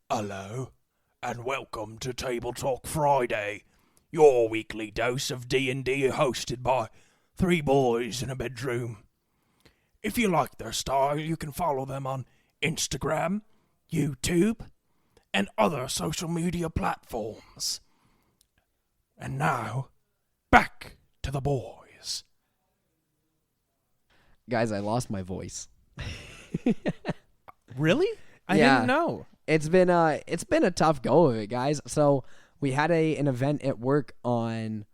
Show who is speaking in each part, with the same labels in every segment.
Speaker 1: Hello, and welcome to TableTalk Friday, your weekly dose of D&D hosted by three boys in a bedroom. If you like their style, you can follow them on Instagram, YouTube, and other social media platforms. And now, back to the boys.
Speaker 2: Guys, I lost my voice.
Speaker 3: Really? I
Speaker 2: Yeah.
Speaker 3: didn't know.
Speaker 2: It's been a tough go of it, guys. So we had an event at work on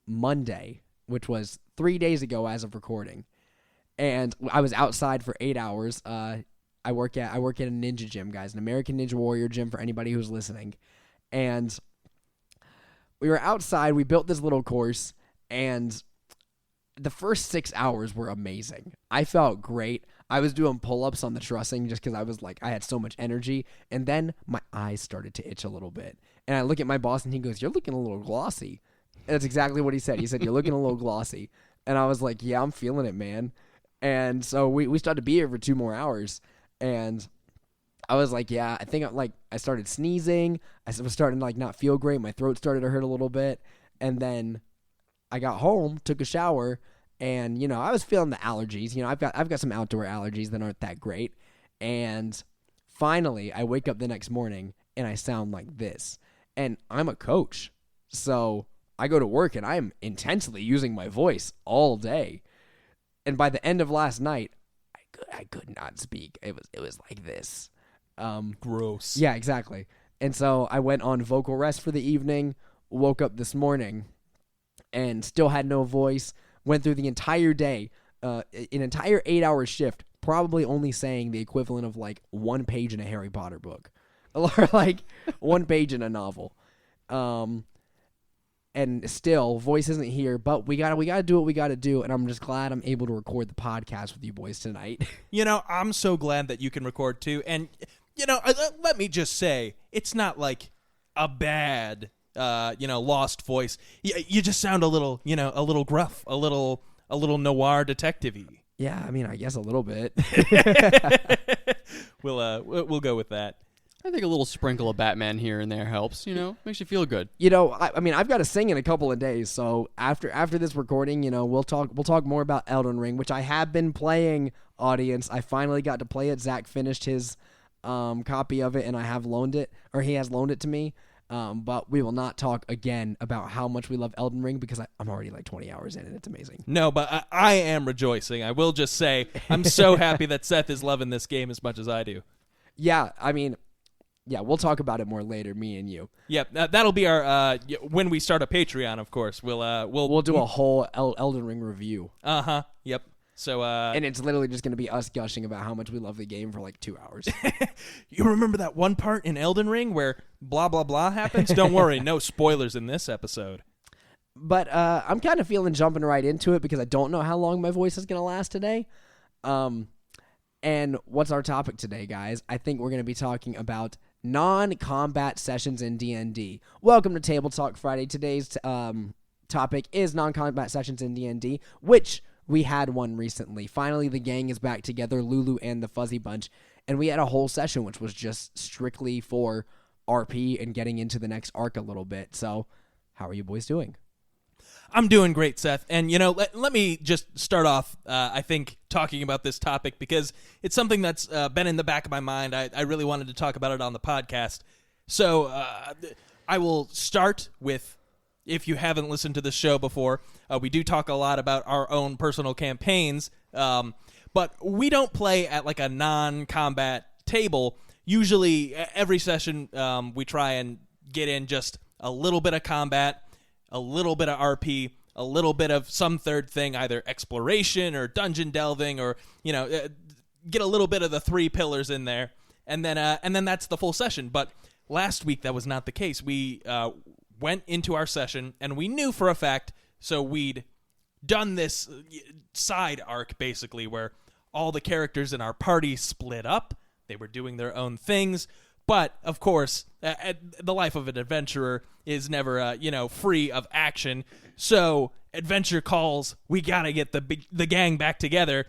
Speaker 2: Monday, which was 3 days ago as of recording, and I was outside for 8 hours. I work at a ninja gym, guys, an American Ninja Warrior gym for anybody who's listening, and we were outside. We built this little course, and the first 6 hours were amazing. I felt great. I was doing pull-ups on the trussing just because I had so much energy. And then my eyes started to itch a little bit. And I look at my boss and he goes, "You're looking a little glossy." And that's exactly what he said. He said, "You're looking a little glossy." And I was like, "Yeah, I'm feeling it, man." And so we started to be here for 2 more hours. And I was like, yeah, I think I started sneezing. I was starting to not feel great. My throat started to hurt a little bit. And then I got home, took a shower, and I was feeling the allergies. I've got some outdoor allergies that aren't that great. And finally, I wake up the next morning and I sound like this. And I'm a coach, so I go to work and I'm intensely using my voice all day. And by the end of last night, I could not speak. It was like this.
Speaker 3: Gross.
Speaker 2: Yeah, exactly. And so I went on vocal rest for the evening. Woke up this morning and still had no voice. Went through the entire day, an entire 8-hour shift, probably only saying the equivalent of 1 page in a Harry Potter book, or 1 page in a novel. And still, voice isn't here, but we gotta do what we gotta do. And I'm just glad I'm able to record the podcast with you boys tonight.
Speaker 3: I'm so glad that you can record too. And let me just say, it's not like a bad lost voice. You just sound a little gruff, a little noir detective-y.
Speaker 2: Yeah, I mean, I guess a little bit.
Speaker 3: We'll go with that.
Speaker 4: I think a little sprinkle of Batman here and there helps, makes you feel good.
Speaker 2: I mean, I've got to sing in a couple of days, so after this recording, we'll talk more about Elden Ring, which I have been playing, audience. I finally got to play it. Zach finished his copy of it, and I have loaned it, or he has loaned it to me. But we will not talk again about how much we love Elden Ring because I'm already 20 hours in and it's amazing.
Speaker 3: No, but I am rejoicing. I will just say I'm so happy that Seth is loving this game as much as I do.
Speaker 2: Yeah, I mean, yeah, we'll talk about it more later, me and you.
Speaker 3: Yep, that'll be our when we start a Patreon, of course. We'll
Speaker 2: do a whole Elden Ring review.
Speaker 3: Yep. So
Speaker 2: and it's literally just going to be us gushing about how much we love the game for 2 hours.
Speaker 3: You remember that one part in Elden Ring where blah blah blah happens? Don't worry, no spoilers in this episode.
Speaker 2: But I'm kind of feeling jumping right into it because I don't know how long my voice is going to last today. And what's our topic today, guys? I think we're going to be talking about non-combat sessions in D&D. Welcome to Table Talk Friday. Today's topic is non-combat sessions in D&D, which we had one recently. Finally, the gang is back together, Lulu and the Fuzzy Bunch, and we had a whole session which was just strictly for RP and getting into the next arc a little bit. So, how are you boys doing?
Speaker 3: I'm doing great, Seth. And, let me just start off, I think, talking about this topic because it's something that's been in the back of my mind. I really wanted to talk about it on the podcast. So I will start with, if you haven't listened to the show before, we do talk a lot about our own personal campaigns, but we don't play at a non-combat table. Usually, every session, we try and get in just a little bit of combat, a little bit of RP, a little bit of some third thing, either exploration or dungeon delving, or get a little bit of the 3 pillars in there, and then that's the full session. But last week that was not the case. We went into our session and we knew for a fact, so we'd done this side arc basically where all the characters in our party split up. They were doing their own things. But, of course, the life of an adventurer is never, free of action. So, adventure calls, we got to get the gang back together.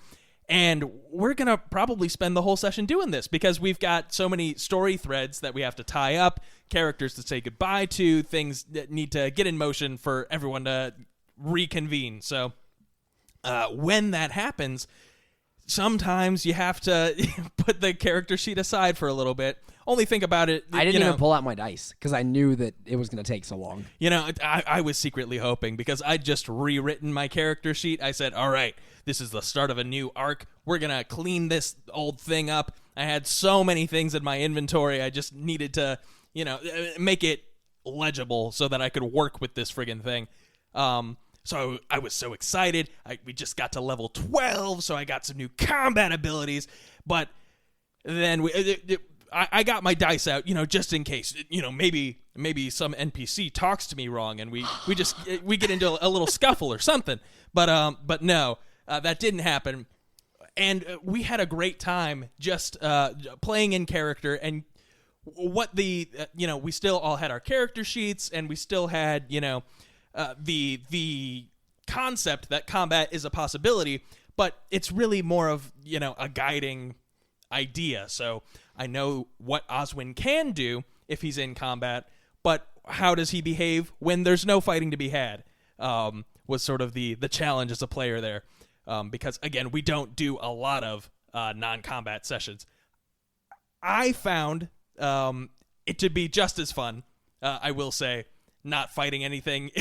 Speaker 3: And we're going to probably spend the whole session doing this because we've got so many story threads that we have to tie up, characters to say goodbye to, things that need to get in motion for everyone to reconvene. So when that happens, sometimes you have to put the character sheet aside for a little bit. Only think about it.
Speaker 2: I didn't even pull out my dice because I knew that it was going to take so long.
Speaker 3: I was secretly hoping because I'd just rewritten my character sheet. I said, all right, this is the start of a new arc. We're going to clean this old thing up. I had so many things in my inventory. I just needed to, make it legible so that I could work with this friggin' thing. So I was so excited. We just got to level 12, so I got some new combat abilities. But then I got my dice out, just in case, maybe some NPC talks to me wrong and we get into a little scuffle or something. But no, that didn't happen. And we had a great time just playing in character. And what we still all had our character sheets, and we still had, the concept that combat is a possibility, but it's really more of, a guiding idea. So I know what Oswin can do if he's in combat, but how does he behave when there's no fighting to be had? Was sort of the challenge as a player there. Because, again, we don't do a lot of non-combat sessions. I found it to be just as fun, I will say, not fighting anything,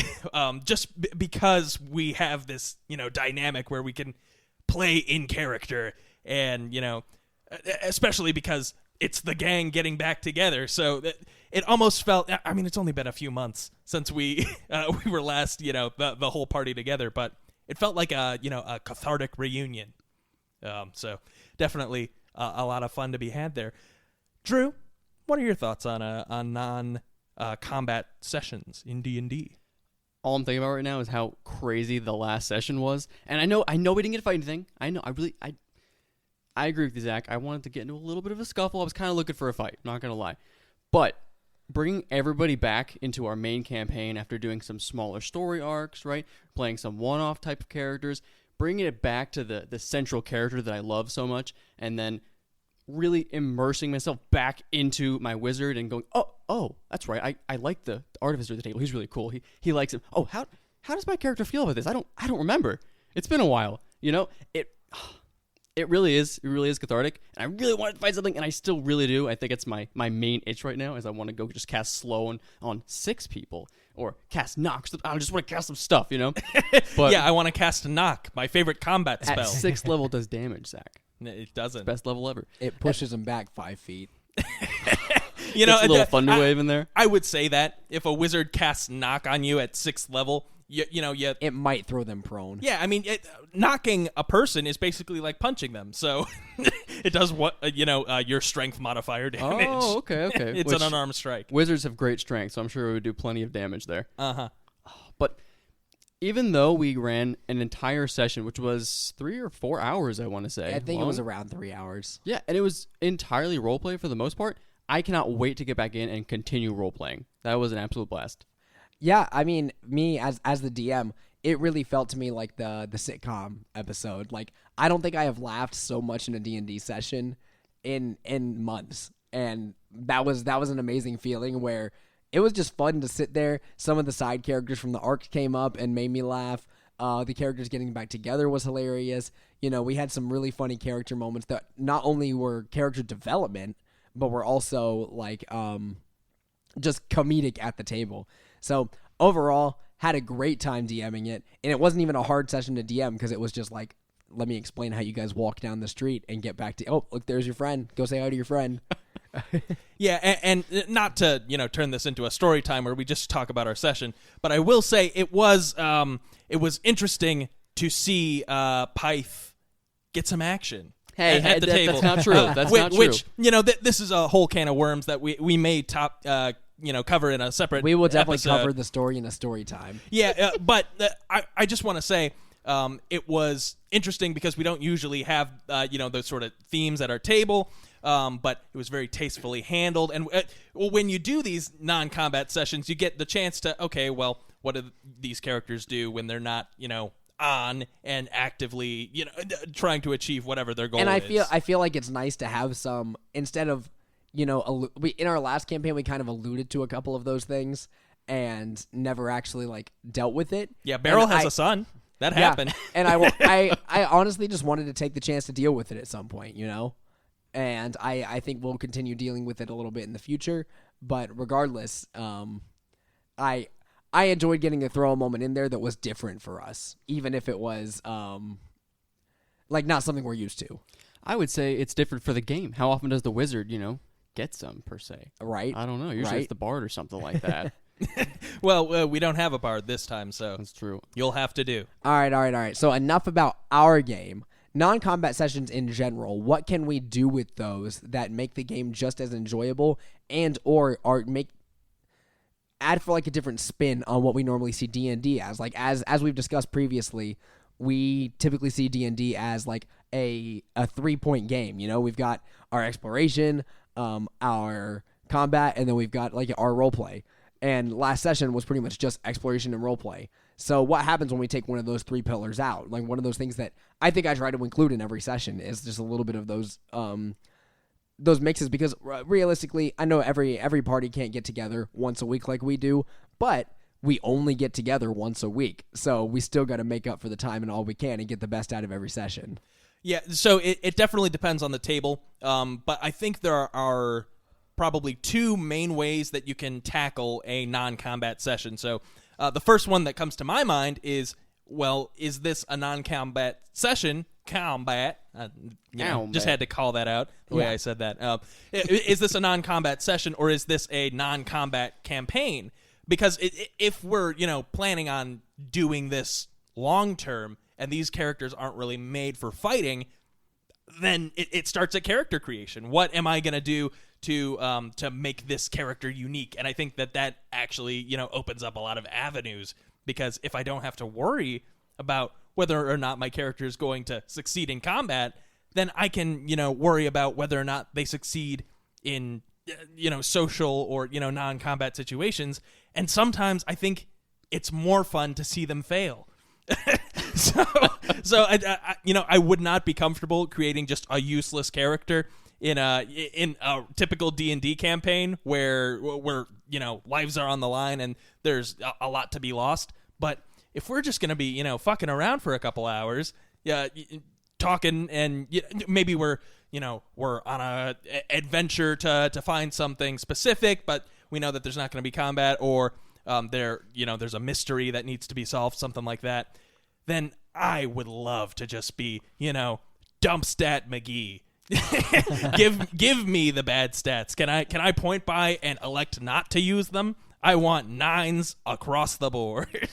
Speaker 3: because we have this, dynamic where we can play in character and, especially because it's the gang getting back together. So it almost felt, it's only been a few months since we were last, the whole party together, but it felt like a cathartic reunion. So definitely a lot of fun to be had there. Drew, what are your thoughts on non-combat sessions in D&D?
Speaker 4: All I'm thinking about right now is how crazy the last session was. And I know we didn't get to fight anything. I agree with you, Zach. I wanted to get into a little bit of a scuffle. I was kind of looking for a fight, not going to lie. But bringing everybody back into our main campaign after doing some smaller story arcs, right? Playing some one-off type of characters, bringing it back to the central character that I love so much, and then really immersing myself back into my wizard and going, oh, that's right. I like the artificer at the table. He's really cool. He likes him. Oh, how does my character feel about this? I don't remember. It's been a while. It really is cathartic, and I really wanted to find something, and I still really do. I think it's my main itch right now, is I want to go just cast slow on 6 people, or cast knock. I just want to cast some stuff, But
Speaker 3: yeah, I want to cast a knock, my favorite combat spell.
Speaker 4: At 6th level does damage, Zach.
Speaker 3: It doesn't.
Speaker 4: Best level ever.
Speaker 2: It pushes him back 5 feet.
Speaker 4: It's a little thunder wave in there.
Speaker 3: I would say that if a wizard casts knock on you at 6th level,
Speaker 2: it might throw them prone.
Speaker 3: Yeah, knocking a person is basically like punching them. So it does your strength modifier damage.
Speaker 4: Oh, okay.
Speaker 3: It's an unarmed strike.
Speaker 4: Wizards have great strength, so I'm sure it would do plenty of damage there.
Speaker 3: Uh-huh.
Speaker 4: But even though we ran an entire session, which was 3 or 4 hours, I want to say.
Speaker 2: I think it was around 3 hours.
Speaker 4: Yeah, and it was entirely roleplay for the most part. I cannot wait to get back in and continue roleplaying. That was an absolute blast.
Speaker 2: Yeah, me as the DM, it really felt to me like the sitcom episode. Like, I don't think I have laughed so much in a D&D session in months. And that was an amazing feeling where it was just fun to sit there. Some of the side characters from the arc came up and made me laugh. The characters getting back together was hilarious. We had some really funny character moments that not only were character development, but were also like just comedic at the table. So overall, had a great time DMing it, and it wasn't even a hard session to DM because it was just like, let me explain how you guys walk down the street and get back to, oh, look, there's your friend. Go say hi to your friend.
Speaker 3: Yeah, and not to turn this into a story time where we just talk about our session, but I will say it was interesting to see Pyth get some action.
Speaker 4: Hey,
Speaker 3: at the table.
Speaker 4: That's not true. That's not true.
Speaker 3: Which this is a whole can of worms that we may cover in a separate.
Speaker 2: We will definitely
Speaker 3: episode.
Speaker 2: cover the story in a story time.
Speaker 3: Yeah, but I just want to say it was interesting because we don't usually have those sort of themes at our table. But it was very tastefully handled, and when you do these non-combat sessions, you get the chance to, okay, well, what do these characters do when they're not on and actively, trying to achieve whatever their goal
Speaker 2: And
Speaker 3: is.
Speaker 2: I feel like it's nice to have some, instead of, in our last campaign we kind of alluded to a couple of those things and never actually like dealt with it.
Speaker 3: Yeah, Beryl
Speaker 2: And
Speaker 3: has a son. That happened.
Speaker 2: And I honestly just wanted to take the chance to deal with it at some point, and I think we'll continue dealing with it a little bit in the future. But regardless, I enjoyed getting to throw a moment in there that was different for us, even if it was like not something we're used to.
Speaker 4: I would say it's different for the game. How often does the wizard, get some per se?
Speaker 2: Right.
Speaker 4: I don't know. Usually it's the bard or something like that.
Speaker 3: Well, we don't have a bard this time, so
Speaker 4: That's true.
Speaker 3: you'll have to do.
Speaker 2: All right. So enough about our game. Non-combat sessions in general, what can we do with those that make the game just as enjoyable and or add for like a different spin on what we normally see D&D as? Like as we've discussed previously, we typically see D&D as like a 3-point game. We've got our exploration, our combat, and then we've got like our role play. And last session was pretty much just exploration and role play. So what happens when we take one of those 3 pillars out? Like one of those things that I think I try to include in every session is just a little bit of those mixes, because realistically, I know every party can't get together once a week like we do, but we only get together once a week. So we still got to make up for the time and all we can and get the best out of every session.
Speaker 3: Yeah, so it definitely depends on the table, but I think there are probably 2 main ways that you can tackle a non-combat session. So the first one that comes to my mind is, well, is this a non-combat session? Combat. Just had to call that out the way I said that. Is this a non-combat session, or is this a non-combat campaign? Because if we're, planning on doing this long-term and these characters aren't really made for fighting, then it starts at character creation. What am I going to do to make this character unique? And I think that actually, opens up a lot of avenues, because if I don't have to worry about whether or not my character is going to succeed in combat, then I can, worry about whether or not they succeed in, social or, non-combat situations. And sometimes I think it's more fun to see them fail. so I would not be comfortable creating just a useless character in a typical D&D campaign where lives are on the line and there's a lot to be lost. But if we're just going to be, fucking around for a couple hours, talking, and maybe we're on a adventure to find something specific, but we know that there's not going to be combat, or there's a mystery that needs to be solved, something like that, then I would love to just be, dump stat McGee. give me the bad stats. Can I point by and elect not to use them? I want 9s across the board.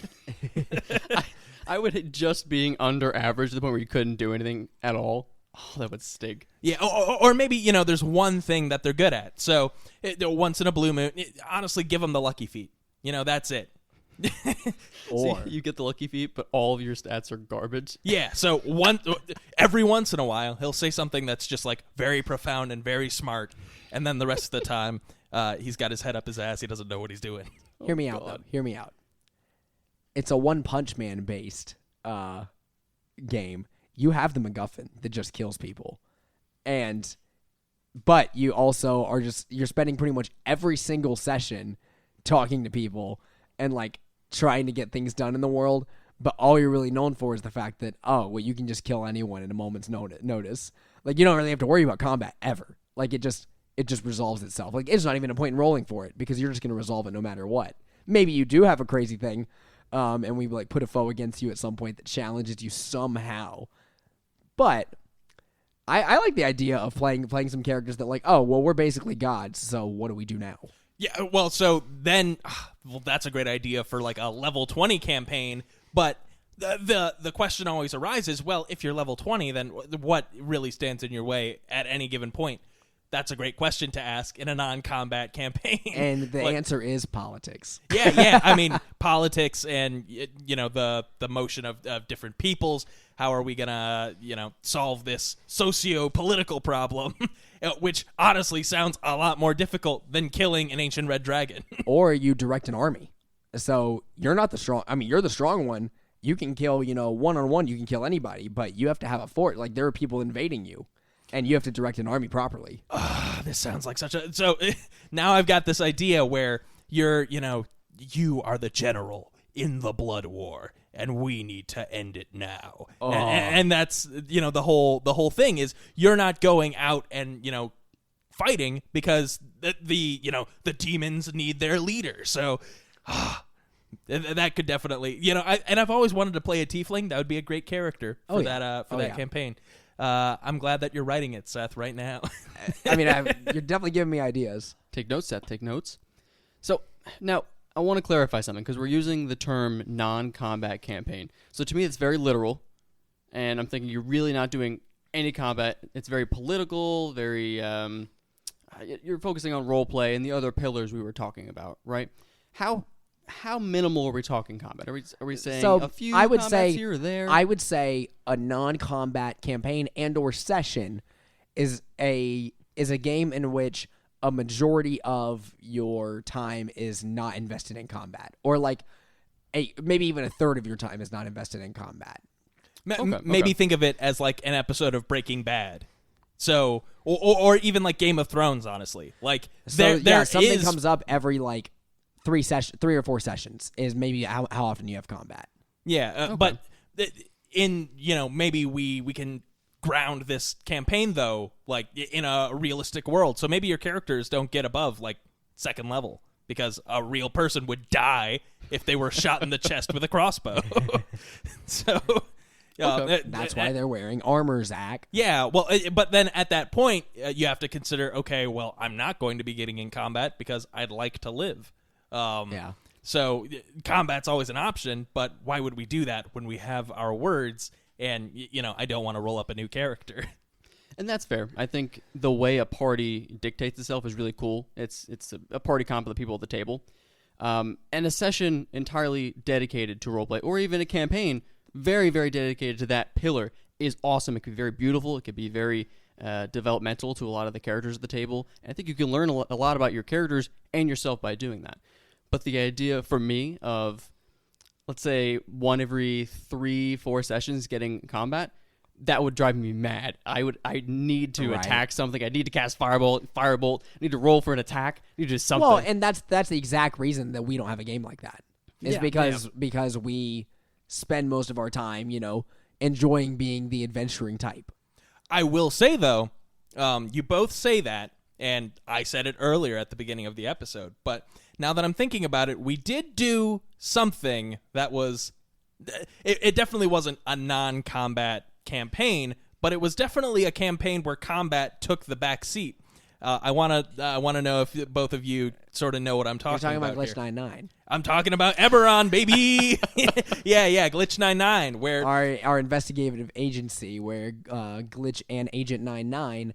Speaker 4: I would hit just being under average to the point where you couldn't do anything at all. Oh, that would stink.
Speaker 3: Yeah, or maybe, there's one thing that they're good at. So once in a blue moon, honestly, give them the lucky feat. That's it.
Speaker 4: Or so you get the lucky feat, but all of your stats are garbage.
Speaker 3: Yeah, so every once in a while, he'll say something that's just like very profound and very smart, and then the rest of the time, he's got his head up his ass. He doesn't know what he's doing.
Speaker 2: Hear me out, though. Hear me out. It's a One Punch Man based game. You have the MacGuffin that just kills people, but you also you're spending pretty much every single session talking to people and like trying to get things done in the world. But all you're really known for is the fact that you can just kill anyone in a moment's notice. Like you don't really have to worry about combat ever. Like it just resolves itself. Like it's not even a point in rolling for it, because you're just going to resolve it no matter what. Maybe you do have a crazy thing, and we like put a foe against you at some point that challenges you somehow. But I like the idea of playing some characters that like, we're basically gods, so what do we do now?
Speaker 3: Yeah, well, so then, that's a great idea for like a level 20 campaign, but the question always arises, well, if you're level 20, then what really stands in your way at any given point? That's a great question to ask in a non-combat campaign.
Speaker 2: And the answer is politics.
Speaker 3: Yeah. I mean, politics and, the motion of different peoples. How are we going to, solve this socio-political problem, which honestly sounds a lot more difficult than killing an ancient red dragon.
Speaker 2: Or you direct an army. So you're not the strong. I mean, you're the strong one. you can kill, one-on-one, you can kill anybody, but you have to have a fort. Like, there are people invading you, and you have to direct an army properly.
Speaker 3: This sounds like such a... So now I've got this idea where you're, you are the general in the blood war, and we need to end it now.
Speaker 2: Oh.
Speaker 3: And that's, the whole thing is you're not going out and, fighting because the demons need their leader. So that could definitely, and I've always wanted to play a tiefling. That would be a great character for that campaign. I'm glad that you're writing it, Seth, right now.
Speaker 2: I mean, you're definitely giving me ideas.
Speaker 4: Take notes, Seth. Take notes. So now I want to clarify something because we're using the term non-combat campaign. So to me, it's very literal, and I'm thinking you're really not doing any combat. It's very political, very you're focusing on role play and the other pillars we were talking about, right? How minimal are we talking combat? Are we saying a few combats here or there?
Speaker 2: I would say a non-combat campaign and or session is a game in which a majority of your time is not invested in combat, or like maybe even a third of your time is not invested in combat.
Speaker 3: Maybe think of it as like an episode of Breaking Bad. So, or even like Game of Thrones, honestly. Like,
Speaker 2: something comes up every like 3 or 4 sessions is maybe how often you have combat.
Speaker 3: Yeah, but maybe we can ground this campaign though, like in a realistic world. So maybe your characters don't get above like 2nd level because a real person would die if they were shot in the chest with a crossbow. So.
Speaker 2: That's why they're wearing armor, Zach.
Speaker 3: Yeah, well, but then at that point, you have to consider, okay, well, I'm not going to be getting in combat because I'd like to live. So combat's always an option, but why would we do that when we have our words and, I don't want to roll up a new character.
Speaker 4: And that's fair. I think the way a party dictates itself is really cool. It's a party comp of the people at the table. And a session entirely dedicated to roleplay, or even a campaign very, very dedicated to that pillar is awesome. It could be very beautiful. It could be very developmental to a lot of the characters at the table. And I think you can learn a lot about your characters and yourself by doing that. But the idea for me of, let's say, 1 every 3-4 sessions getting combat, that would drive me mad. I need to attack something. I need to cast firebolt. I need to roll for an attack. I need to do something.
Speaker 2: Well, and that's the exact reason that we don't have a game like that. Is because we spend most of our time, enjoying being the adventuring type.
Speaker 3: I will say, though, you both say that, and I said it earlier at the beginning of the episode, but now that I'm thinking about it, we did do something that was... It definitely wasn't a non-combat campaign, but it was definitely a campaign where combat took the back seat. I want to know if both of you sort of know what I'm talking about.
Speaker 2: You're talking about Glitch
Speaker 3: here.
Speaker 2: 99.
Speaker 3: I'm talking about Eberron, baby. yeah, Glitch 99, where
Speaker 2: our investigative agency, where Glitch and Agent 99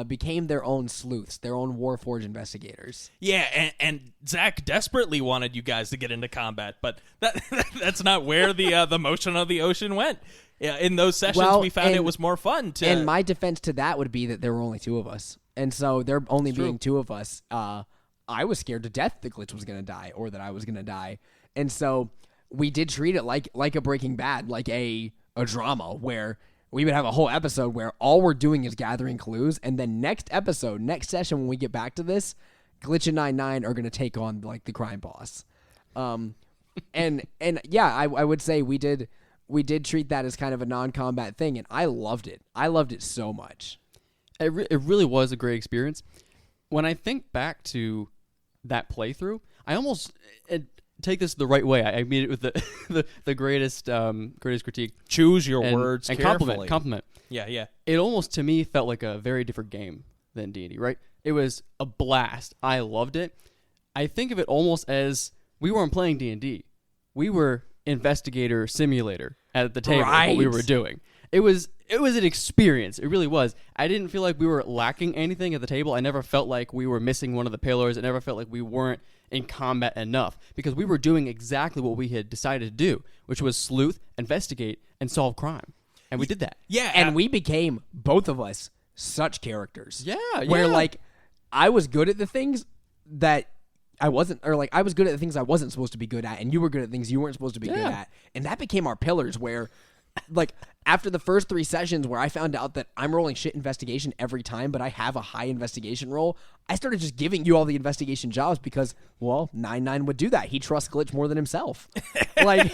Speaker 2: became their own sleuths, their own Warforged investigators.
Speaker 3: Yeah, and Zach desperately wanted you guys to get into combat, but that's not where the motion of the ocean went. Yeah, in those sessions, we found it was more fun to.
Speaker 2: And my defense to that would be that there were only 2 of us. And so there only being 2 of us, I was scared to death that Glitch was going to die or that I was going to die. And so we did treat it like a Breaking Bad, like a drama where we would have a whole episode where all we're doing is gathering clues. And then next session, when we get back to this, Glitch and 99 are going to take on like the crime boss. And yeah, I would say we did treat that as kind of a non-combat thing. And I loved it. I loved it so much.
Speaker 4: It really was a great experience. When I think back to that playthrough, I almost take this the right way. I mean it with the greatest critique.
Speaker 3: Choose your words
Speaker 4: and
Speaker 3: carefully.
Speaker 4: Compliment.
Speaker 3: Yeah.
Speaker 4: It almost to me felt like a very different game than D&D, right? It was a blast. I loved it. I think of it almost as we weren't playing D&D. We were investigator simulator at the table.
Speaker 2: Right.
Speaker 4: What we were doing. It was an experience. It really was. I didn't feel like we were lacking anything at the table. I never felt like we were missing one of the pillars. I never felt like we weren't in combat enough because we were doing exactly what we had decided to do, which was sleuth, investigate, and solve crime. And we did that.
Speaker 3: Yeah.
Speaker 2: And we became, both of us, such characters.
Speaker 4: Yeah.
Speaker 2: Where, like, I was good at the things that I wasn't, or like I was good at the things I wasn't supposed to be good at, and you were good at things you weren't supposed to be good at, and that became our pillars. Where, like, after the first 3 sessions, where I found out that I'm rolling shit investigation every time, but I have a high investigation roll, I started just giving you all the investigation jobs because, well, 9-9 would do that. He trusts Glitch more than himself. like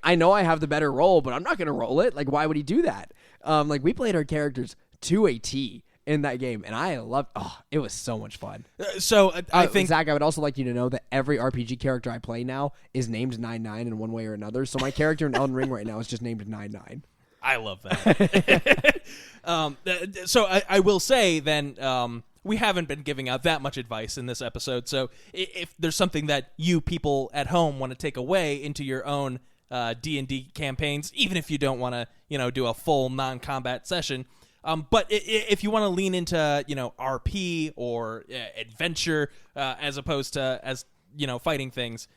Speaker 2: I know I have the better roll, but I'm not gonna roll it. Like, why would he do that? Like, we played our characters to a T in that game, and I loved. Oh, it was so much fun.
Speaker 3: So I think,
Speaker 2: Zach, I would also like you to know that every RPG character I play now is named 9-9 in one way or another. So my character in Elden Ring right now is just named 9-9.
Speaker 3: I love that. So I will say then, we haven't been giving out that much advice in this episode. So if there's something that you people at home want to take away into your own D&D campaigns, even if you don't want to, do a full non-combat session, but if you want to lean into, RP or adventure as opposed to fighting things,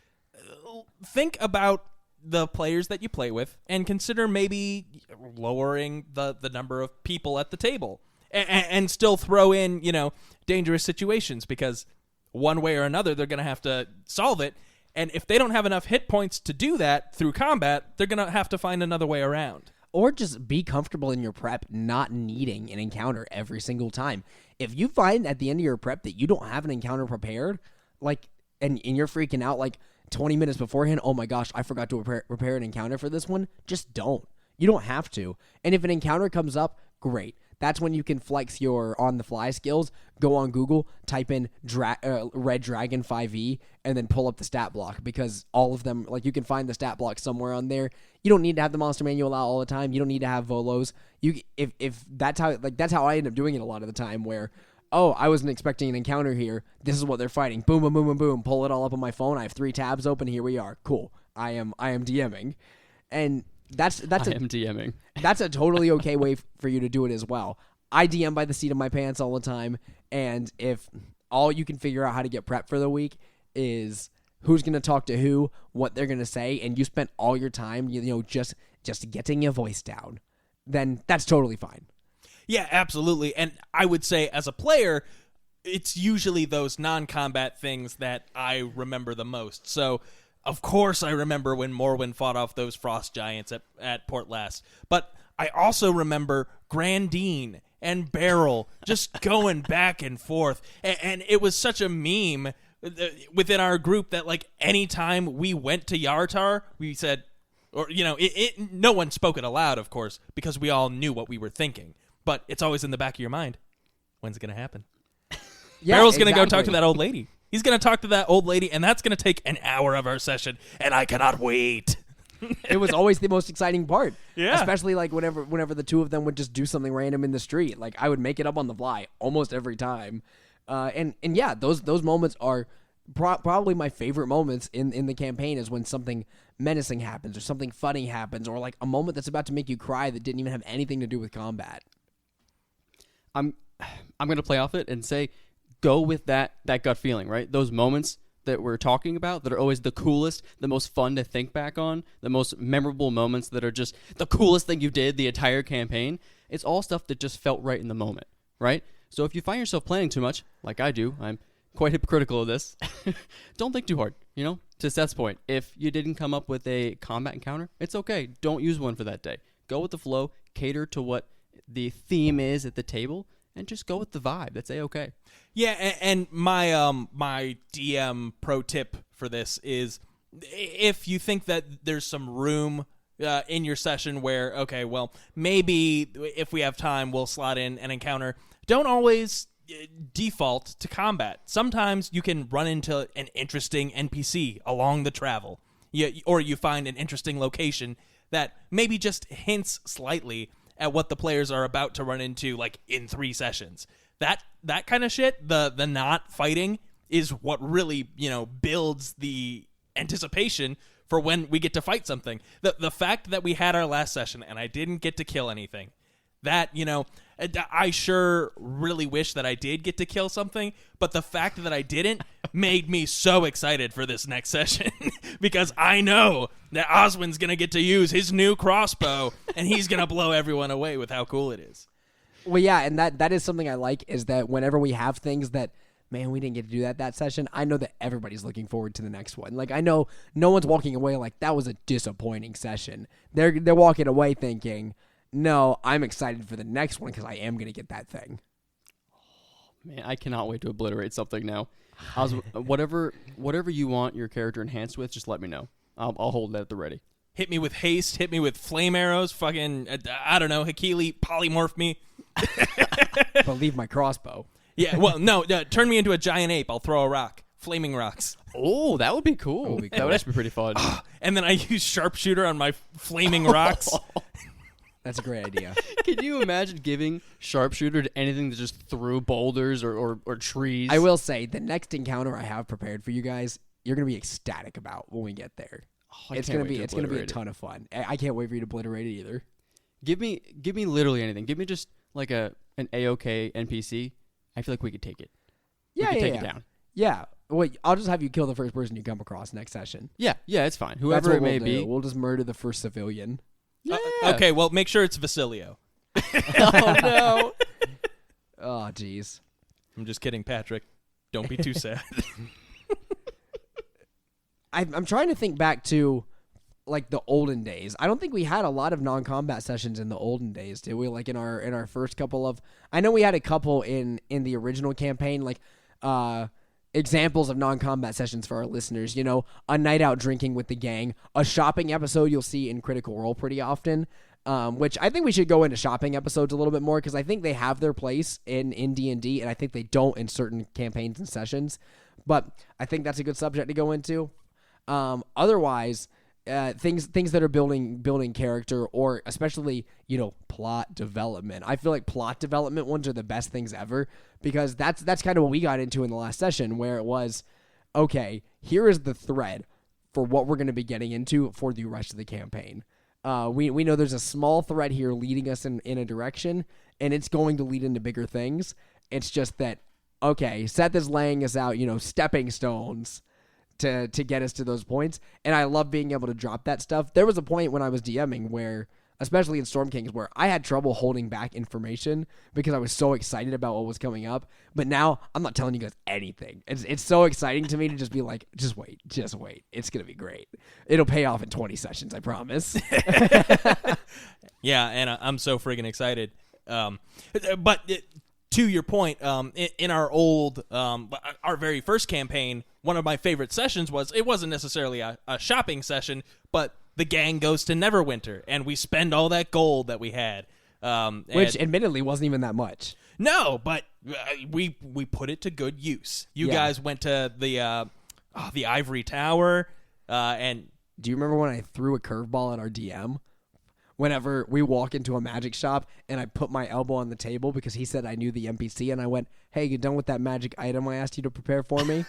Speaker 3: think about the players that you play with and consider maybe lowering the number of people at the table and still throw in, dangerous situations, because one way or another they're going to have to solve it. And if they don't have enough hit points to do that through combat, they're going to have to find another way around.
Speaker 2: Or just be comfortable in your prep not needing an encounter every single time. If you find at the end of your prep that you don't have an encounter prepared, and you're freaking out 20 minutes beforehand, oh my gosh, I forgot to prepare an encounter for this one, just don't. You don't have to. And if an encounter comes up, great. That's when you can flex your on-the-fly skills. Go on Google, type in Red Dragon 5e, and then pull up the stat block, because all of them, you can find the stat block somewhere on there. You don't need to have the monster manual out all the time. You don't need to have Volos. If that's how I end up doing it a lot of the time, where, oh, I wasn't expecting an encounter here. This is what they're fighting. Boom, boom, boom, boom, boom. Pull it all up on my phone. I have 3 tabs open. Here we are. Cool. I am DMing, and that's
Speaker 4: DMing.
Speaker 2: That's a totally okay way for you to do it as well. I DM by the seat of my pants all the time, and if all you can figure out how to get prepped for the week is who's going to talk to who, what they're going to say, and you spent all your time, just getting your voice down, then that's totally fine.
Speaker 3: Yeah, absolutely. And I would say as a player, it's usually those non-combat things that I remember the most. So, of course, I remember when Morwen fought off those frost giants at Port Last. But I also remember Grandine and Beryl just going back and forth. And it was such a meme within our group that, anytime we went to Yartar, we said, or, no one spoke it aloud, of course, because we all knew what we were thinking. But it's always in the back of your mind. When's it going to happen?
Speaker 2: Yeah,
Speaker 3: Beryl's going to go talk to that old lady. He's going to talk to that old lady, and that's going to take an hour of our session, and I cannot wait.
Speaker 2: It was always the most exciting part.
Speaker 3: Yeah.
Speaker 2: Especially whenever the two of them would just do something random in the street. I would make it up on the fly almost every time. And yeah, those moments are probably my favorite moments in the campaign, is when something menacing happens or something funny happens, or a moment that's about to make you cry that didn't even have anything to do with combat.
Speaker 4: I'm going to play off it and say, go with that gut feeling, right? Those moments that we're talking about that are always the coolest, the most fun to think back on, the most memorable moments that are just the coolest thing you did the entire campaign. It's all stuff that just felt right in the moment, right? So if you find yourself planning too much, like I do, I'm quite hypocritical of this, don't think too hard, To Seth's point, if you didn't come up with a combat encounter, it's okay. Don't use one for that day. Go with the flow, cater to what the theme is at the table, and just go with the vibe. That's A-okay.
Speaker 3: Yeah, and my my DM pro tip for this is, if you think that there's some room in your session where, okay, well, maybe if we have time, we'll slot in an encounter, don't always default to combat. Sometimes you can run into an interesting NPC along the travel, or you find an interesting location that maybe just hints slightly at what the players are about to run into, in 3 sessions. That kind of shit, the not fighting, is what really, builds the anticipation for when we get to fight something. The fact that we had our last session and I didn't get to kill anything, that, I sure really wish that I did get to kill something, but the fact that I didn't made me so excited for this next session, because I know that Oswin's going to get to use his new crossbow, and he's going to blow everyone away with how cool it is.
Speaker 2: Well, yeah, and that is something I like, is that whenever we have things that man, we didn't get to do that session, I know that everybody's looking forward to the next one. Like, I know no one's walking away like that was a disappointing session. They're walking away thinking, no, I'm excited for the next one because I am going to get that thing.
Speaker 4: Man, I cannot wait to obliterate something now. Whatever you want your character enhanced with, just let me know. I'll hold that at the ready.
Speaker 3: Hit me with haste. Hit me with flame arrows. Fucking, I don't know, Hakili, polymorph me.
Speaker 2: But leave my crossbow.
Speaker 3: Yeah, well, no, turn me into a giant ape. I'll throw a rock. Flaming rocks.
Speaker 4: Oh, that would be cool. That would actually be pretty fun.
Speaker 3: And then I use sharpshooter on my flaming rocks.
Speaker 2: That's a great idea.
Speaker 4: Can you imagine giving sharpshooter to anything that just threw boulders or trees?
Speaker 2: I will say, the next encounter I have prepared for you guys, you're going to be ecstatic about when we get there. It's going to be a ton of fun. I can't wait for you to obliterate it either.
Speaker 4: Give me literally anything. Give me just like an AOK NPC. I feel like we could take it. Take it down.
Speaker 2: Yeah. Wait, I'll just have you kill the first person you come across next session.
Speaker 4: Yeah, it's fine.
Speaker 2: That's
Speaker 4: Whoever
Speaker 2: what
Speaker 4: it may
Speaker 2: we'll
Speaker 4: be.
Speaker 2: do. We'll just murder the first civilian.
Speaker 4: Yeah.
Speaker 3: Okay, well, make sure it's Vasilio.
Speaker 4: Oh, no.
Speaker 2: Oh, jeez.
Speaker 3: I'm just kidding, Patrick. Don't be too sad.
Speaker 2: I'm trying to think back to like the olden days. I don't think we had a lot of non-combat sessions in the olden days, did we? Like in our first couple of, I know we had a couple in the original campaign, like examples of non-combat sessions for our listeners. You know, a night out drinking with the gang, a shopping episode you'll see in Critical Role pretty often. Which I think we should go into shopping episodes a little bit more because I think they have their place in D&D, and I think they don't in certain campaigns and sessions. But I think that's a good subject to go into. Otherwise, things that are building character, or especially, you know, plot development. I feel like plot development ones are the best things ever because that's kind of what we got into in the last session, where it was, okay, here is the thread for what we're going to be getting into for the rest of the campaign. We know there's a small thread here leading us in a direction, and it's going to lead into bigger things. It's just that, okay, Seth is laying us out, you know, stepping stones to get us to those points, and I love being able to drop that stuff. There was a point when I was DMing where, especially in Storm Kings, where I had trouble holding back information because I was so excited about what was coming up. But now I'm not telling you guys anything. It's so exciting to me to just be like, just wait. It's going to be great. It'll pay off in 20 sessions, I promise.
Speaker 3: Yeah, and I'm so friggin' excited. But to your point, in our old, our very first campaign, one of my favorite sessions it wasn't necessarily a shopping session, but the gang goes to Neverwinter, and we spend all that gold that we had.
Speaker 2: Which, admittedly, wasn't even that much.
Speaker 3: No, but we put it to good use. You guys went to the Ivory Tower, and...
Speaker 2: Do you remember when I threw a curveball at our DM? Whenever we walk into a magic shop, and I put my elbow on the table because he said I knew the NPC, and I went, hey, you done with that magic item I asked you to prepare for me?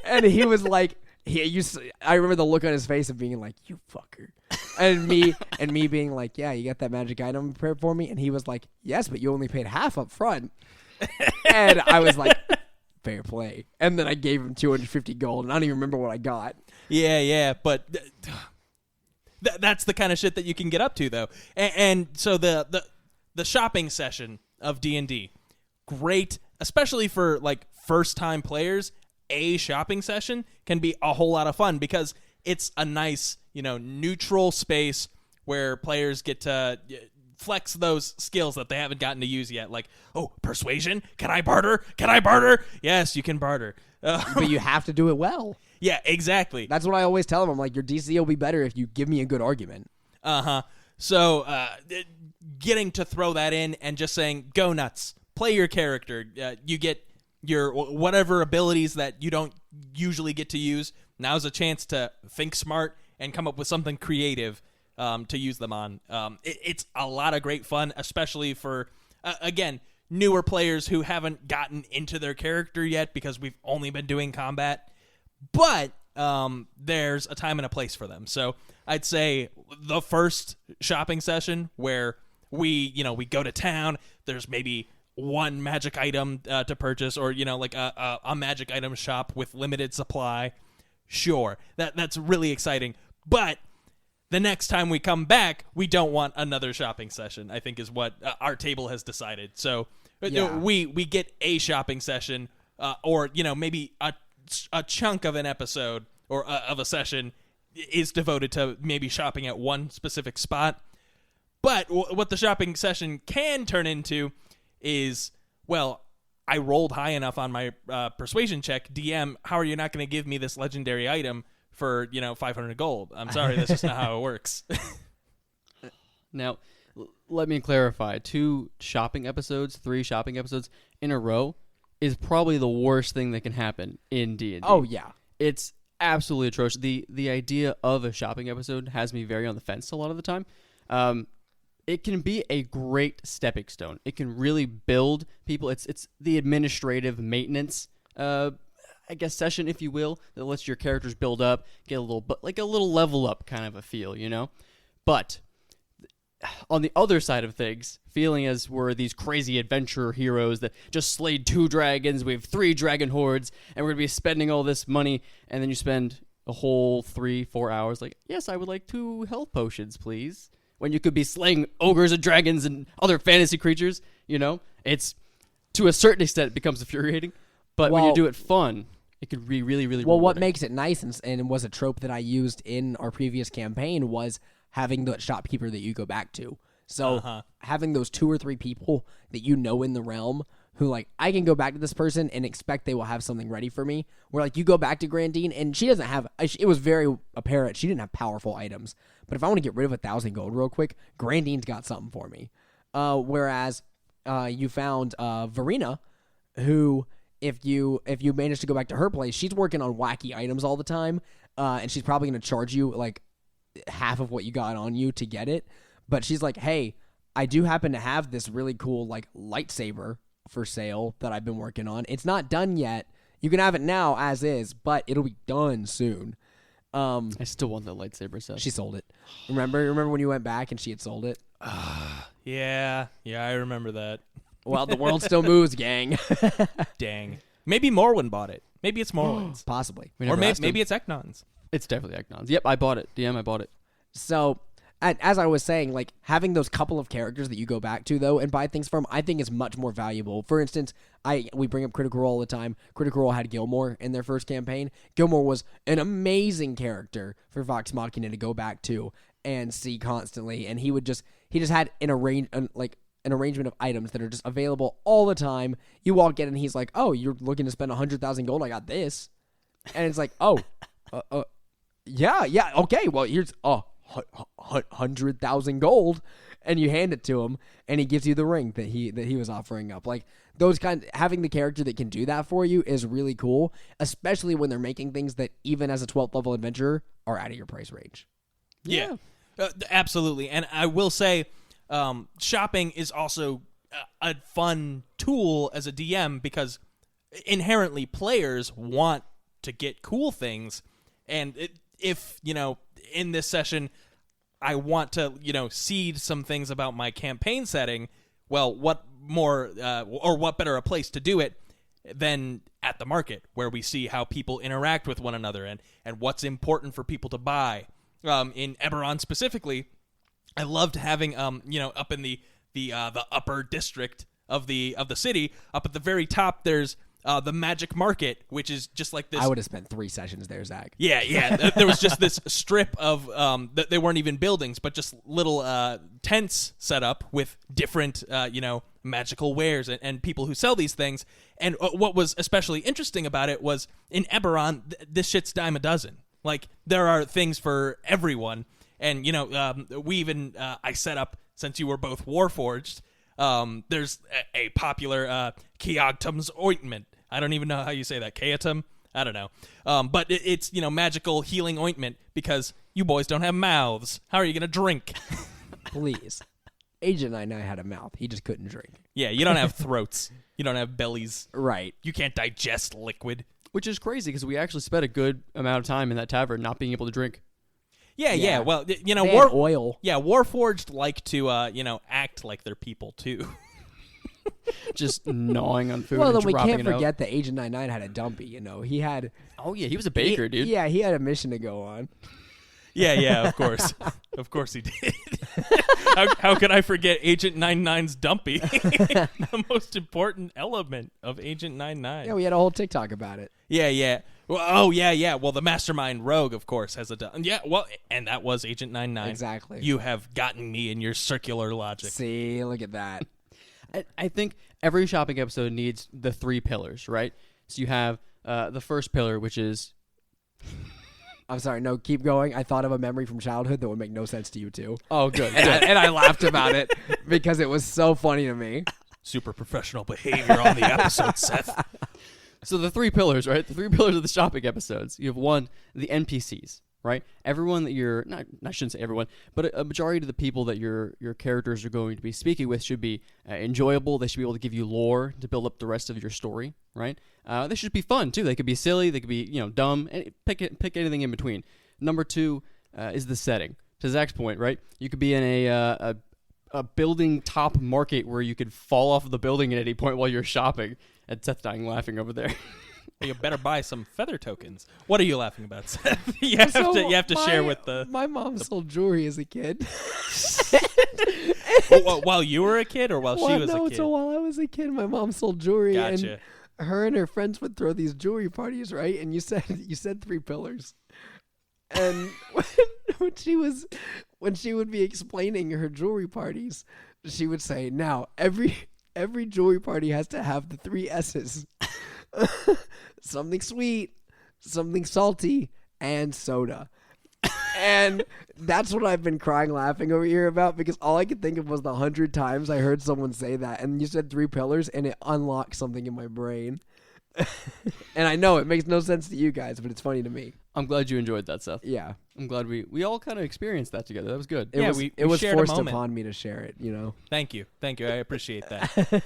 Speaker 2: And he was like... I remember the look on his face of being like, you fucker. And me being like, yeah, you got that magic item prepared for me? And he was like, yes, but you only paid half up front. And I was like, fair play. And then I gave him 250 gold, and I don't even remember what I got.
Speaker 3: Yeah, but that's the kind of shit that you can get up to, though. And so the shopping session of D&D, great, especially for like first-time players. A shopping session can be a whole lot of fun because it's a nice, you know, neutral space where players get to flex those skills that they haven't gotten to use yet. Like, oh, persuasion? Can I barter? Yes, you can barter.
Speaker 2: But you have to do it well.
Speaker 3: Yeah, exactly.
Speaker 2: That's what I always tell them. I'm like, your DC will be better if you give me a good argument.
Speaker 3: So getting to throw that in and just saying, go nuts. Play your character. You get your whatever abilities that you don't usually get to use. Now's a chance to think smart and come up with something creative to use them on. It's a lot of great fun, especially for, again, newer players who haven't gotten into their character yet because we've only been doing combat. But there's a time and a place for them. So I'd say the first shopping session where we go to town, there's maybe one magic item to purchase, or like a magic item shop with limited supply. Sure, that's really exciting. But the next time we come back, we don't want another shopping session, I think is what our table has decided. So
Speaker 2: Yeah.
Speaker 3: We get a shopping session, or maybe a chunk of an episode or of a session is devoted to maybe shopping at one specific spot. But what the shopping session can turn into is, well, I rolled high enough on my persuasion check. DM, how are you not going to give me this legendary item for 500 gold? I'm sorry, that's just not how it works.
Speaker 4: Now, let me clarify. 3 shopping episodes in a row is probably the worst thing that can happen in D&D.
Speaker 2: Oh, yeah.
Speaker 4: It's absolutely atrocious. The idea of a shopping episode has me very on the fence a lot of the time. It can be a great stepping stone. It can really build people. It's the administrative maintenance, session, if you will, that lets your characters build up, get a little level up kind of a feel, But on the other side of things, feeling as we're these crazy adventure heroes that just slayed 2 dragons, we have 3 dragon hordes, and we're going to be spending all this money, and then you spend a whole 3-4 hours like, yes, I would like 2 health potions, please. When you could be slaying ogres and dragons and other fantasy creatures, it's, to a certain extent, it becomes infuriating. But when you do it fun, it could be really, really
Speaker 2: Well,
Speaker 4: rewarding.
Speaker 2: what makes it nice and was a trope that I used in our previous campaign was having the shopkeeper that you go back to. So having those 2 or 3 people that in the realm who, I can go back to this person and expect they will have something ready for me. Where, you go back to Grandine, and she doesn't have... It was very apparent she didn't have powerful items. But if I want to get rid of 1,000 gold real quick, Grandine's got something for me. Whereas you found Verena, who, if you manage to go back to her place, she's working on wacky items all the time, and she's probably going to charge you, half of what you got on you to get it. But she's like, hey, I do happen to have this really cool, lightsaber for sale that I've been working on. It's not done yet. You can have it now as is, but it'll be done soon.
Speaker 4: I still want that lightsaber set.
Speaker 2: She sold it. Remember when you went back and she had sold it?
Speaker 3: Yeah, I remember that.
Speaker 2: Well, the world still moves, gang.
Speaker 3: Dang. Maybe Morwen bought it. Maybe it's Morwen's.
Speaker 2: Possibly.
Speaker 3: Or maybe it's Eknon's.
Speaker 4: It's definitely Eknon's. Yep, I bought it. DM, I bought it.
Speaker 2: So, as I was saying, having those couple of characters that you go back to, though, and buy things from, I think is much more valuable. For instance, we bring up Critical Role all the time. Critical Role had Gilmore in their first campaign. Gilmore was an amazing character for Vox Machina to go back to and see constantly, and he just had an arrangement of items that are just available all the time. You walk in and he's like, oh, you're looking to spend 100,000 gold? I got this. And it's like, oh, yeah, okay, well, here's 100,000 gold, and you hand it to him, and he gives you the ring that he was offering up. Those having the character that can do that for you is really cool, especially when they're making things that even as a 12th level adventurer are out of your price range.
Speaker 3: Yeah. Absolutely. And I will say, shopping is also a fun tool as a DM because inherently players want to get cool things, and if in this session I want to seed some things about my campaign setting, well, what more or what better a place to do it than at the market, where we see how people interact with one another and what's important for people to buy. In Eberron specifically, I loved having up in the upper district of the city, up at the very top there's the Magic Market, which is just like this.
Speaker 2: I would have spent 3 sessions there, Zach.
Speaker 3: Yeah. There was just this strip of they weren't even buildings, but just little tents set up with different magical wares and people who sell these things. And what was especially interesting about it was in Eberron, this shit's dime a dozen. There are things for everyone. And we even I set up, since you were both Warforged, there's a popular Keogtum's ointment. I don't even know how you say that. Keatum? I don't know. But it's, magical healing ointment because you boys don't have mouths. How are you going to drink?
Speaker 2: Please. Agent I had a mouth. He just couldn't drink.
Speaker 3: Yeah, you don't have throats. You don't have bellies.
Speaker 2: Right.
Speaker 3: You can't digest liquid.
Speaker 4: Which is crazy because we actually spent a good amount of time in that tavern not being able to drink.
Speaker 3: Yeah. Well,
Speaker 2: They had oil.
Speaker 3: Yeah, Warforged like to, act like they're people too.
Speaker 4: Just gnawing on food.
Speaker 2: Well,
Speaker 4: and
Speaker 2: then we
Speaker 4: dropping
Speaker 2: can't
Speaker 4: it out.
Speaker 2: forget that Agent 99 had a dumpy. He had.
Speaker 4: Oh yeah, he was a baker, dude.
Speaker 2: Yeah, he had a mission to go on.
Speaker 3: Yeah, of course. Of course he did. How could I forget Agent 99's dumpy? The most important element of Agent 99.
Speaker 2: Yeah, we had a whole TikTok about it.
Speaker 3: Yeah. Well, yeah. Well, the mastermind rogue, of course, has a yeah. Well, and that was Agent 99.
Speaker 2: Exactly.
Speaker 3: You have gotten me in your circular logic.
Speaker 2: See, look at that.
Speaker 4: I think every shopping episode needs the 3 pillars, right? So you have the first pillar, which is...
Speaker 2: I'm sorry, no, keep going. I thought of a memory from childhood that would make no sense to you two.
Speaker 4: Oh, good.
Speaker 2: And I laughed about it because it was so funny to me.
Speaker 3: Super professional behavior on the episode, Seth.
Speaker 4: So the 3 pillars, right? The 3 pillars of the shopping episodes. You have one, the NPCs, right? Everyone that you're not I shouldn't say everyone, but a majority of the people that your characters are going to be speaking with should be enjoyable. They should be able to give you lore to build up the rest of your story, right? They should be fun too. They could be silly. They could be dumb. And pick anything in between. Number 2 is the setting. To Zach's point, right? You could be in a building top market where you could fall off of the building at any point while you're shopping. And Seth's dying laughing over there.
Speaker 3: You better buy some feather tokens. What are you laughing about, Seth? You have to share with the...
Speaker 2: My mom sold jewelry as a kid.
Speaker 3: While you were a kid or while she was a kid?
Speaker 2: So while I was a kid, my mom sold jewelry.
Speaker 3: Gotcha.
Speaker 2: And her and her friends would throw these jewelry parties, right? And you said 3 pillars. And when she would be explaining her jewelry parties, she would say, "Now every jewelry party has to have the 3 S's." Something sweet, something salty, and soda. And that's what I've been crying laughing over here about, because all I could think of was the 100 times I heard someone say that. And you said 3 pillars, and it unlocked something in my brain. And I know it makes no sense to you guys, but it's funny to me.
Speaker 4: I'm glad you enjoyed that, Seth.
Speaker 2: Yeah.
Speaker 4: I'm glad we all kind of experienced that together. That was good.
Speaker 2: It was
Speaker 3: shared a
Speaker 2: forced
Speaker 3: moment.
Speaker 2: upon me to share it, you know.
Speaker 3: Thank you. I appreciate that.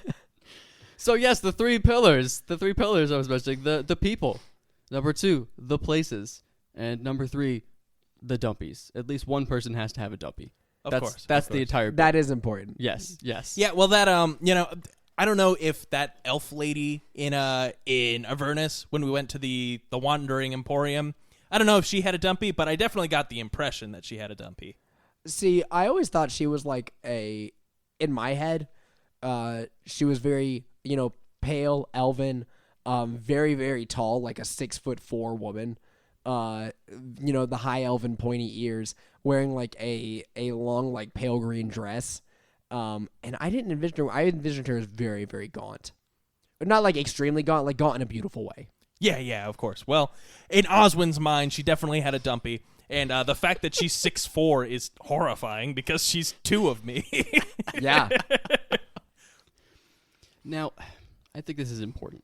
Speaker 4: So yes, the 3 pillars. The 3 pillars I was mentioning. The people. Number 2, the places. And number 3, the dumpies. At least one person has to have a dumpy.
Speaker 3: Of course.
Speaker 4: That's the entire book.
Speaker 2: That is important.
Speaker 4: Yes.
Speaker 3: Yeah, well that I don't know if that elf lady in Avernus, when we went to the Wandering Emporium, I don't know if she had a dumpy, but I definitely got the impression that she had a dumpy.
Speaker 2: See, I always thought she was like in my head, she was very, pale, elven, very, very tall, like a 6'4" woman. The high elven pointy ears, wearing like a long, like pale green dress. And I didn't envision her. I envisioned her as very, very gaunt. But not like extremely gaunt, like gaunt in a beautiful way.
Speaker 3: Yeah, of course. Well, in Oswin's mind, she definitely had a dumpy. And the fact that she's 6'4" is horrifying because she's 2 of me.
Speaker 2: Yeah.
Speaker 4: Now, I think this is important.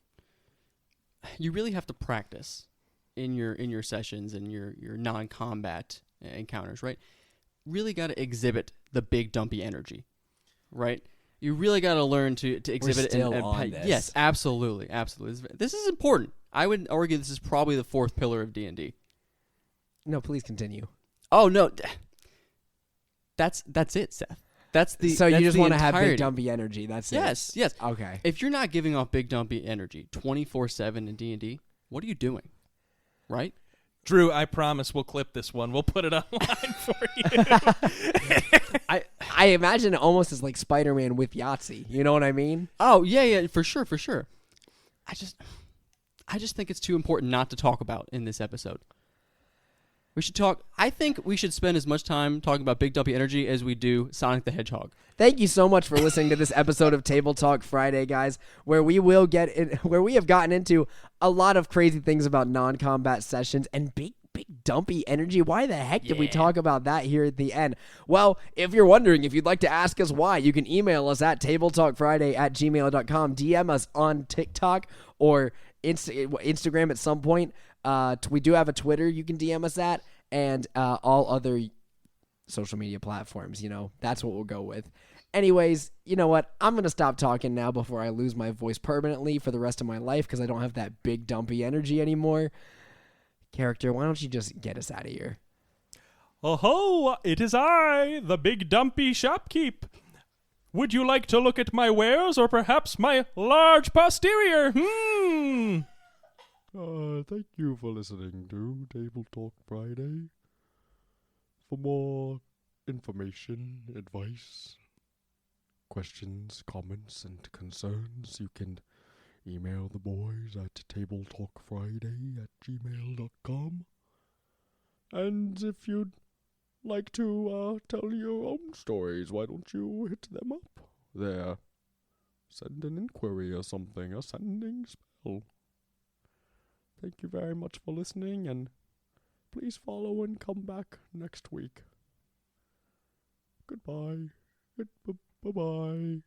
Speaker 4: You really have to practice in your sessions and your non-combat encounters, right? Really got to exhibit the big dumpy energy, right? You really got to learn to exhibit it.
Speaker 2: Still on this.
Speaker 4: Yes, absolutely. This is important. I would argue this is probably the 4th pillar of D&D.
Speaker 2: No, please continue.
Speaker 4: Oh no, that's it, Seth.
Speaker 2: So you just want to have
Speaker 4: entirety.
Speaker 2: big dumpy energy. That's it.
Speaker 4: Yes.
Speaker 2: Okay.
Speaker 4: If you're not giving off big dumpy energy 24/7 in D&D, what are you doing? Right?
Speaker 3: Drew, I promise we'll clip this one. We'll put it online for you.
Speaker 2: I imagine it almost as like Spider-Man with Yahtzee. You know what I mean?
Speaker 4: Oh, yeah, for sure. I just think it's too important not to talk about in this episode. I think we should spend as much time talking about big dumpy energy as we do Sonic the Hedgehog.
Speaker 2: Thank you so much for listening to this episode of Table Talk Friday, guys, where we have gotten into a lot of crazy things about non-combat sessions and big dumpy energy. Why the heck did we talk about that here at the end? Well, if you're wondering, if you'd like to ask us why, you can email us at tabletalkfriday@gmail.com, DM us on TikTok or Instagram at some point. We do have a Twitter you can DM us at, and all other social media platforms. That's what we'll go with. Anyways, you know what? I'm going to stop talking now before I lose my voice permanently for the rest of my life because I don't have that big dumpy energy anymore. Character, why don't you just get us out of here?
Speaker 1: Oh, it is I, the big dumpy shopkeep. Would you like to look at my wares or perhaps my large posterior?
Speaker 5: Thank you for listening to Table Talk Friday. For more information, advice, questions, comments, and concerns, you can email the boys at tabletalkfriday@gmail.com. And if you'd like to tell your own stories, why don't you hit them up there? Send an inquiry or something, a sending spell. Thank you very much for listening, and please follow and come back next week. Goodbye. Bye-bye.